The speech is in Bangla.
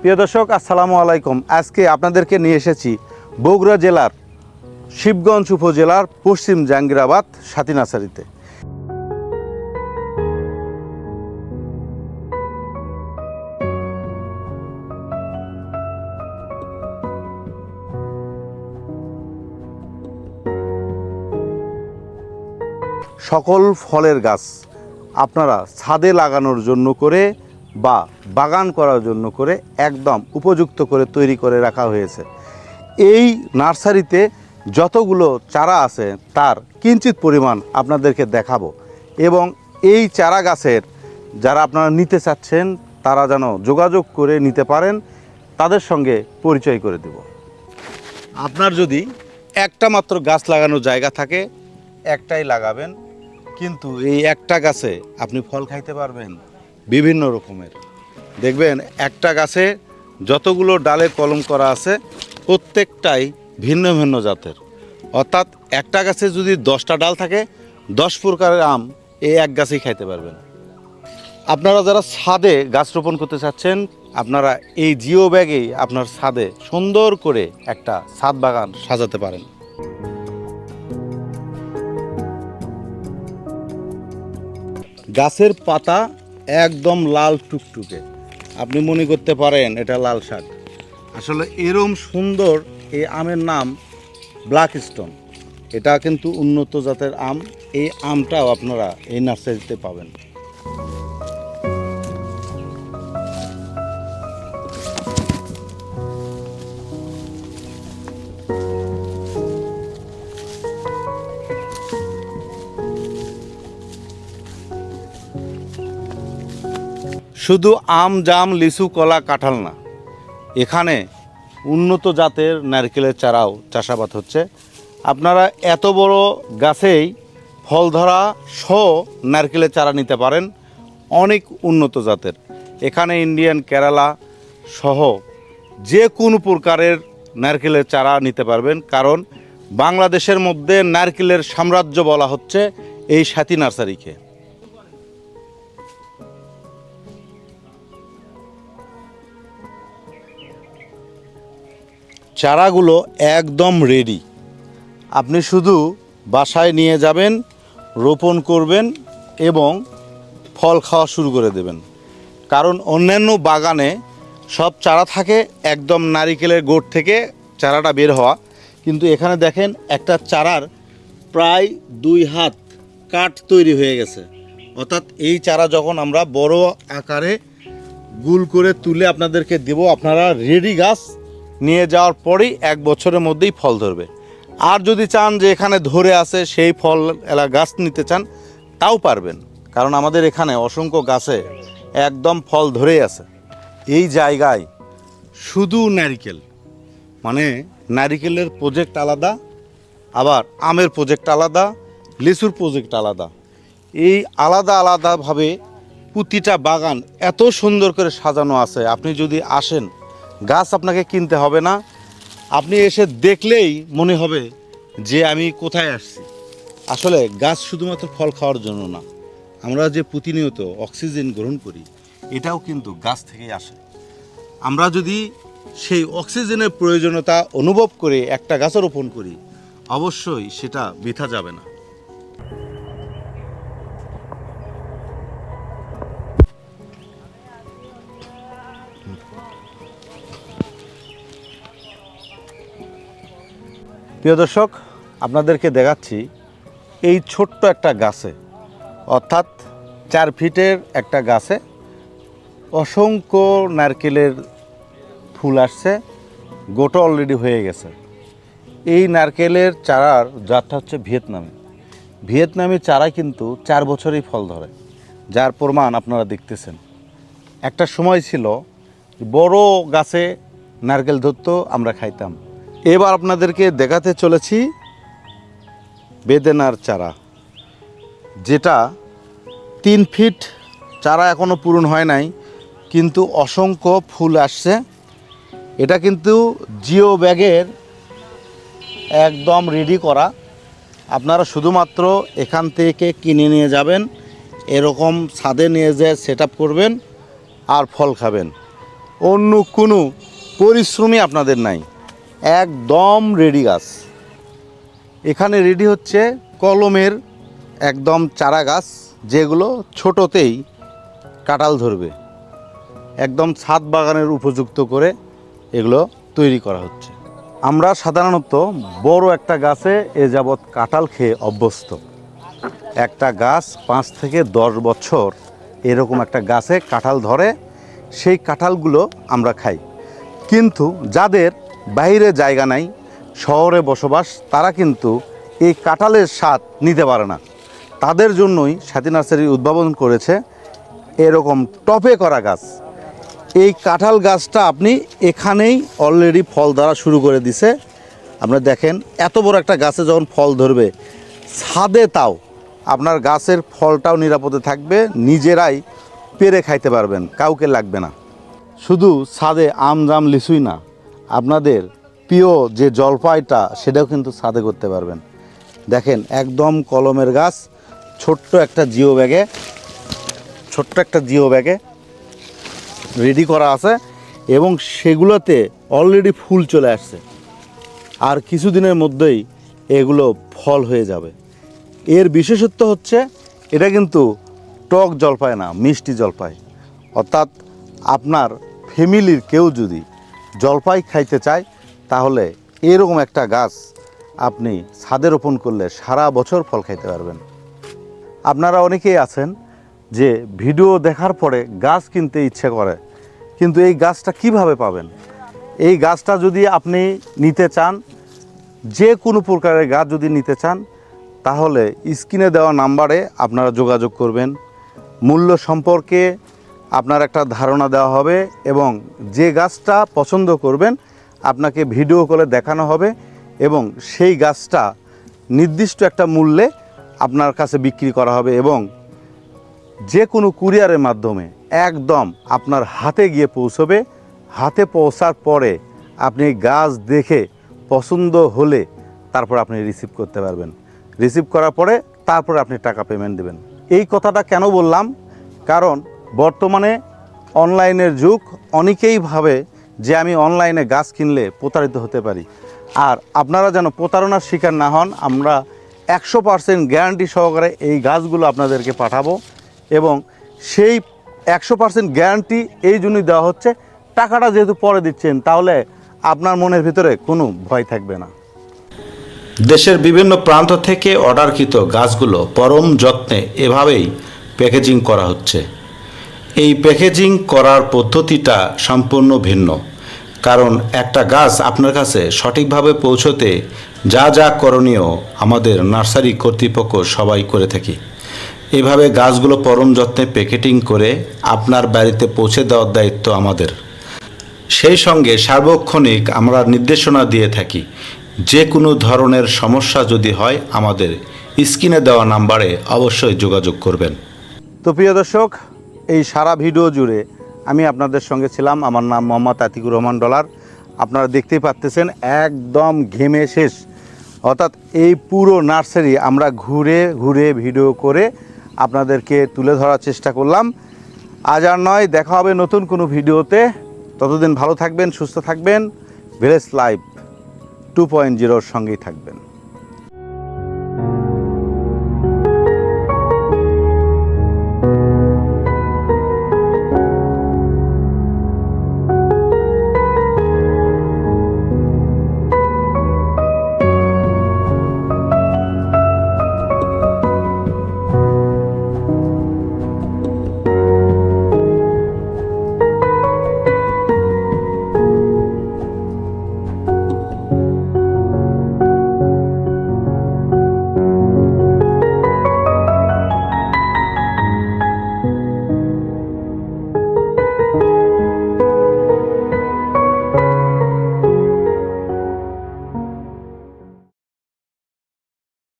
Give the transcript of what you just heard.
প্রিয় দর্শক, আসসালামু আলাইকুম। আজকে আপনাদেরকে নিয়ে এসেছি বগুড়া জেলার শিবগঞ্জ উপজেলার পশ্চিম জাহাঙ্গীরাবাদ সাথী নার্সারিতে। সকল ফলের গাছ আপনারা ছাদে লাগানোর জন্য করে বা বাগান করার জন্য করে একদম উপযুক্ত করে তৈরি করে রাখা হয়েছে। এই নার্সারিতে যতগুলো চারা আছে তার কিঞ্চিত পরিমাণ আপনাদেরকে দেখাবো এবং এই চারা গাছের যারা আপনারা নিতে চাচ্ছেন তারা যেন যোগাযোগ করে নিতে পারেন, তাদের সঙ্গে পরিচয় করে দেব। আপনার যদি একটা মাত্র গাছ লাগানোর জায়গা থাকে একটাই লাগাবেন, কিন্তু এই একটা গাছে আপনি ফল খাইতে পারবেন বিভিন্ন রকমের। দেখবেন একটা গাছে যতগুলো ডালে কলম করা আছে প্রত্যেকটাই ভিন্ন ভিন্ন জাতের, অর্থাৎ একটা গাছে যদি 10টা ডাল থাকে 10 প্রকারের আম এই এক গাছেই খাইতে পারবেন। আপনারা যারা ছাদে গাছ রোপণ করতে চাচ্ছেন আপনারা এই জিও ব্যাগেই আপনার ছাদে সুন্দর করে একটা ছাদ বাগান সাজাতে পারেন। গাছের পাতা একদম লাল টুকটুকে, আপনি মনে করতে পারেন এটা লাল শাক। আসলে এরম সুন্দর এই আমের নাম ব্ল্যাক স্টোন। এটা কিন্তু উন্নত জাতের আম। এই আমটাও আপনারা এই নার্সারিতে পাবেন। শুধু আম, জাম, লিচু, কলা, কাঁঠাল না, এখানে উন্নত জাতের নারকেলের চারাও চাষাবাদ হচ্ছে। আপনারা এত বড় গাছেই ফল ধরা সহ নারকেলের চারা নিতে পারেন, অনেক উন্নত জাতের। এখানে ইন্ডিয়ান, কেরালা সহ যে কোনো প্রকারের নারকেলের চারা নিতে পারবেন, কারণ বাংলাদেশের মধ্যে নারকেলের সাম্রাজ্য বলা হচ্ছে এই সাথী নার্সারিকে। চারাগুলো একদম রেডি, আপনি শুধু বাসায় নিয়ে যাবেন, রোপণ করবেন এবং ফল খাওয়া শুরু করে দেবেন। কারণ অন্যান্য বাগানে সব চারা থাকে একদম নারিকেলের গোড় থেকে চারাটা বের হওয়া, কিন্তু এখানে দেখেন একটা চারার প্রায় 2 হাত কাঠ তৈরি হয়ে গেছে। অর্থাৎ এই চারা যখন আমরা বড় আকারে গুল করে তুলে আপনাদেরকে দেব, আপনারা রেডি গাছ নিয়ে যাওয়ার পরেই 1 বছরের মধ্যেই ফল ধরবে। আর যদি চান যে এখানে ধরে আছে সেই ফল এলা গাছ নিতে চান তাও পারবেন, কারণ আমাদের এখানে অসংখ্য গাছে একদম ফল ধরেই আছে। এই জায়গায় শুধু নারিকেল, মানে নারিকেলের প্রজেক্ট আলাদা, আবার আমের প্রজেক্ট আলাদা, লিচুর প্রজেক্ট আলাদা। এই আলাদা আলাদাভাবে প্রতিটা বাগান এত সুন্দর করে সাজানো আছে। আপনি যদি আসেন, গাছ আপনাকে কিনতে হবে না, আপনি এসে দেখলেই মনে হবে যে আমি কোথায় আসছি। আসলে গাছ শুধুমাত্র ফল খাওয়ার জন্য না, আমরা যে প্রতিনিয়ত অক্সিজেন গ্রহণ করি এটাও কিন্তু গাছ থেকেই আসে। আমরা যদি সেই অক্সিজেনের প্রয়োজনীয়তা অনুভব করে একটা গাছ রোপণ করি, অবশ্যই সেটা বৃথা যাবে না। প্রিয় দর্শক, আপনাদেরকে দেখাচ্ছি এই ছোট্ট একটা গাছে, অর্থাৎ 4 ফিটের একটা গাছে অসংখ্য নারকেলের ফুল আসছে, গোটা অলরেডি হয়ে গেছে। এই নারকেলের চারার জাতটা হচ্ছে ভিয়েতনামি চারা, কিন্তু 4 বছরেই ফল ধরে, যার প্রমাণ আপনারা দেখতেছেন। একটা সময় ছিল বড় গাছে নারকেল ধরতো, আমরা খাইতাম। এবার আপনাদেরকে দেখাতে চলেছি বেদেনার চারা, যেটা 3 ফিট চারা এখনও পূরণ হয় নাই, কিন্তু অসংখ্য ফুল আসছে। এটা কিন্তু জিও ব্যাগের একদম রেডি করা। আপনারা শুধুমাত্র এখান থেকে কিনে নিয়ে যাবেন, এরকম ছাদে নিয়ে যেয়ে সেট আপ করবেন আর ফল খাবেন। অন্য কোনো পরিশ্রমই আপনাদের নাই, একদম রেডি গাছ। এখানে রেডি হচ্ছে কলমের একদম চারা গাছ, যেগুলো ছোটোতেই কাঁঠাল ধরবে, একদম ছাদ বাগানের উপযুক্ত করে এগুলো তৈরি করা হচ্ছে। আমরা সাধারণত বড় একটা গাছে এ যাবৎ কাঁঠাল খেয়ে অভ্যস্ত। একটা গাছ 5 থেকে 10 বছর এরকম একটা গাছে কাঁঠাল ধরে, সেই কাঁঠালগুলো আমরা খাই। কিন্তু যাদের বাইরে জায়গা নাই, শহরে বসবাস, তারা কিন্তু এই কাঁঠালের স্বাদ নিতে পারে না। তাদের জন্যই সাথী নার্সারি উদ্ভাবন করেছে এরকম টপে করা গাছ। এই কাঁঠাল গাছটা আপনি এখানেই অলরেডি ফল ধরা শুরু করে দিছে। আপনারা দেখেন, এত বড় একটা গাছে যখন ফল ধরবে, ছাদে তাও আপনার গাছের ফলটাও নিরাপদে থাকবে, নিজেরাই পেরে খাইতে পারবেন, কাউকে লাগবে না। শুধু ছাদে আম জাম লিচুই না, আপনাদের প্রিয় যে জলপাইটা সেটাও কিন্তু ছাদে করতে পারবেন। দেখেন, একদম কলমের গাছ, ছোট্ট একটা জিও ব্যাগে রেডি করা আছে, এবং সেগুলোতে অলরেডি ফুল চলে আসছে। আর কিছুদিনের মধ্যেই এগুলো ফল হয়ে যাবে। এর বিশেষত্ব হচ্ছে এটা কিন্তু টক জলপাই না, মিষ্টি জলপাই। অর্থাৎ আপনার ফ্যামিলির কেউ যদি জলপাই খাইতে চায়, তাহলে এরকম একটা গাছ আপনি ছাদে রোপণ করলে সারা বছর ফল খাইতে পারবেন। আপনারা অনেকেই আছেন যে ভিডিও দেখার পরে গাছ কিনতে ইচ্ছে করে, কিন্তু এই গাছটা কিভাবে পাবেন? এই গাছটা যদি আপনি নিতে চান, যে কোনো প্রকারের গাছ যদি নিতে চান, তাহলে স্ক্রিনে দেওয়া নাম্বারে আপনারা যোগাযোগ করবেন। মূল্য সম্পর্কে আপনার একটা ধারণা দেওয়া হবে, এবং যে গাছটা পছন্দ করবেন আপনাকে ভিডিও কলে দেখানো হবে, এবং সেই গাছটা নির্দিষ্ট একটা মূল্যে আপনার কাছে বিক্রি করা হবে, এবং যে কোনো কুরিয়ারের মাধ্যমে একদম আপনার হাতে গিয়ে পৌঁছবে। হাতে পৌঁছার পরে আপনি গাছ দেখে পছন্দ হলে তারপর আপনি রিসিভ করতে পারবেন। রিসিভ করার পরে তারপরে আপনি টাকা পেমেন্ট দেবেন। এই কথাটা কেন বললাম? কারণ বর্তমানে অনলাইনের যুগ, অনেকেই ভাবে যে আমি অনলাইনে গাছ কিনলে প্রতারিত হতে পারি। আর আপনারা যেন প্রতারণার শিকার না হন, আমরা 100% গ্যারান্টি সহকারে এই গাছগুলো আপনাদেরকে পাঠাবো, এবং সেই 100% গ্যারান্টি এই জন্যই দেওয়া হচ্ছে, টাকাটা যেহেতু পরে দিচ্ছেন, তাহলে আপনার মনের ভিতরে কোনো ভয় থাকবে না। দেশের বিভিন্ন প্রান্ত থেকে অর্ডারকৃত গাছগুলো পরম যত্নে এভাবেই প্যাকেজিং করা হচ্ছে। এই প্যাকেজিং করার পদ্ধতিটা সম্পূর্ণ ভিন্ন, কারণ একটা গাছ আপনার কাছে সঠিকভাবে পৌঁছতে যা যা করণীয় আমাদের নার্সারি কর্তৃপক্ষ সবাই করে থাকি। এভাবে গাছগুলো পরম যত্নে প্যাকেটিং করে আপনার বাড়িতে পৌঁছে দেওয়ার দায়িত্ব আমাদের। সেই সঙ্গে সার্বক্ষণিক আমরা নির্দেশনা দিয়ে থাকি। যে কোনো ধরনের সমস্যা যদি হয়, আমাদের স্ক্রিনে দেওয়া নাম্বারে অবশ্যই যোগাযোগ করবেন। তো প্রিয় দর্শক, এই সারা ভিডিও জুড়ে আমি আপনাদের সঙ্গে ছিলাম। আমার নাম মোহাম্মদ আতিকুর রহমান ডলার। আপনারা দেখতেই পাচ্ছেন, একদম ঘেমে শেষ। অর্থাৎ এই পুরো নার্সারি আমরা ঘুরে ঘুরে ভিডিও করে আপনাদেরকে তুলে ধরার চেষ্টা করলাম। আজ আর নয়, দেখা হবে নতুন কোনো ভিডিওতে। ততদিন ভালো থাকবেন, সুস্থ থাকবেন। ভিলেজ লাইফ 2.0 সঙ্গেই থাকবেন।